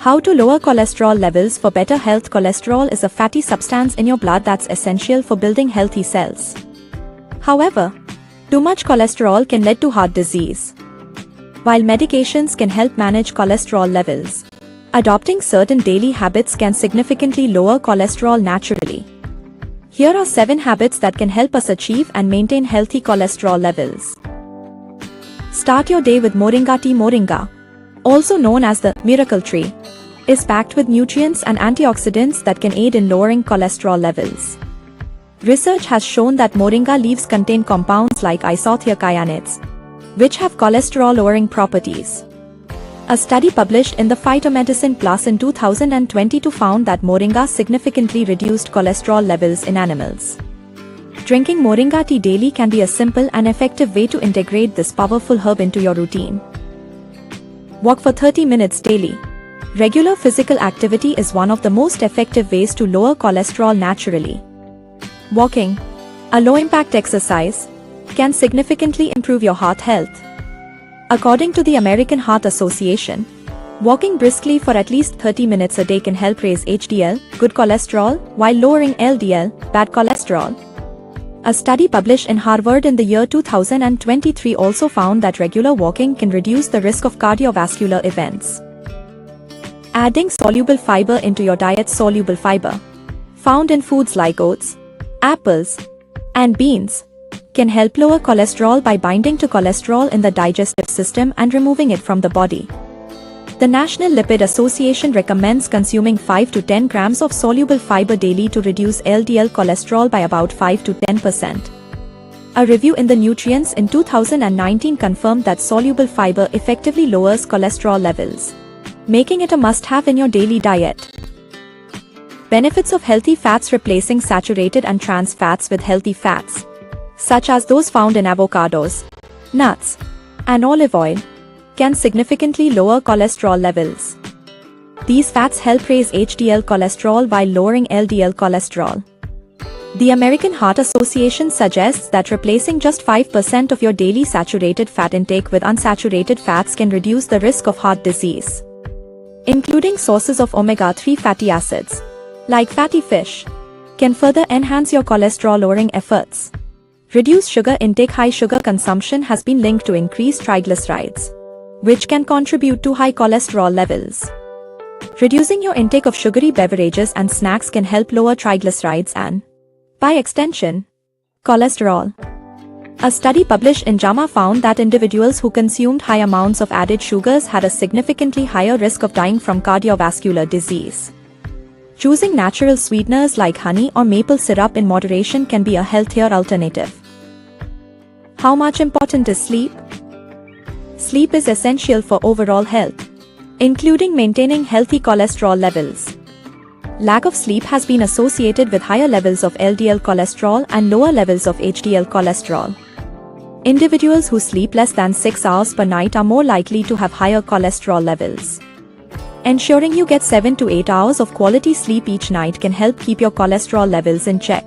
How to lower cholesterol levels for better health. Cholesterol is a fatty substance in your blood that's essential for building healthy cells. However, too much cholesterol can lead to heart disease. While medications can help manage cholesterol levels, adopting certain daily habits can significantly lower cholesterol naturally. Here are 7 habits that can help us achieve and maintain healthy cholesterol levels. Start your day with Moringa tea. Moringa, also known as the miracle tree, is packed with nutrients and antioxidants that can aid in lowering cholesterol levels. Research has shown that moringa leaves contain compounds like isothiocyanates, which have cholesterol-lowering properties. A study published in the Phytomedicine Plus in 2022 found that moringa significantly reduced cholesterol levels in animals. Drinking moringa tea daily can be a simple and effective way to integrate this powerful herb into your routine. Walk for 30 minutes daily. Regular physical activity is one of the most effective ways to lower cholesterol naturally. Walking, a low-impact exercise, can significantly improve your heart health. According to the American Heart Association, walking briskly for at least 30 minutes a day can help raise HDL, good cholesterol, while lowering LDL, bad cholesterol. A study published in Harvard in the year 2023 also found that regular walking can reduce the risk of cardiovascular events. Adding soluble fiber into your diet. Soluble fiber, found in foods like oats, apples, and beans, can help lower cholesterol by binding to cholesterol in the digestive system and removing it from the body. The National Lipid Association recommends consuming 5 to 10 grams of soluble fiber daily to reduce LDL cholesterol by about 5 to 10%. A review in the Nutrients in 2019 confirmed that soluble fiber effectively lowers cholesterol levels, making it a must-have in your daily diet. Benefits of healthy fats. Replacing saturated and trans fats with healthy fats, such as those found in avocados, nuts, and olive oil, can significantly lower cholesterol levels. These fats help raise HDL cholesterol while lowering LDL cholesterol. The American Heart Association suggests that replacing just 5% of your daily saturated fat intake with unsaturated fats can reduce the risk of heart disease. Including sources of omega-3 fatty acids, like fatty fish, can further enhance your cholesterol-lowering efforts. Reduce sugar intake. High sugar consumption has been linked to increased triglycerides, which can contribute to high cholesterol levels. Reducing your intake of sugary beverages and snacks can help lower triglycerides and, by extension, cholesterol. A study published in JAMA found that individuals who consumed high amounts of added sugars had a significantly higher risk of dying from cardiovascular disease. Choosing natural sweeteners like honey or maple syrup in moderation can be a healthier alternative. How much important is sleep? Sleep is essential for overall health, including maintaining healthy cholesterol levels. Lack of sleep has been associated with higher levels of LDL cholesterol and lower levels of HDL cholesterol. Individuals who sleep less than 6 hours per night are more likely to have higher cholesterol levels. Ensuring you get 7 to 8 hours of quality sleep each night can help keep your cholesterol levels in check.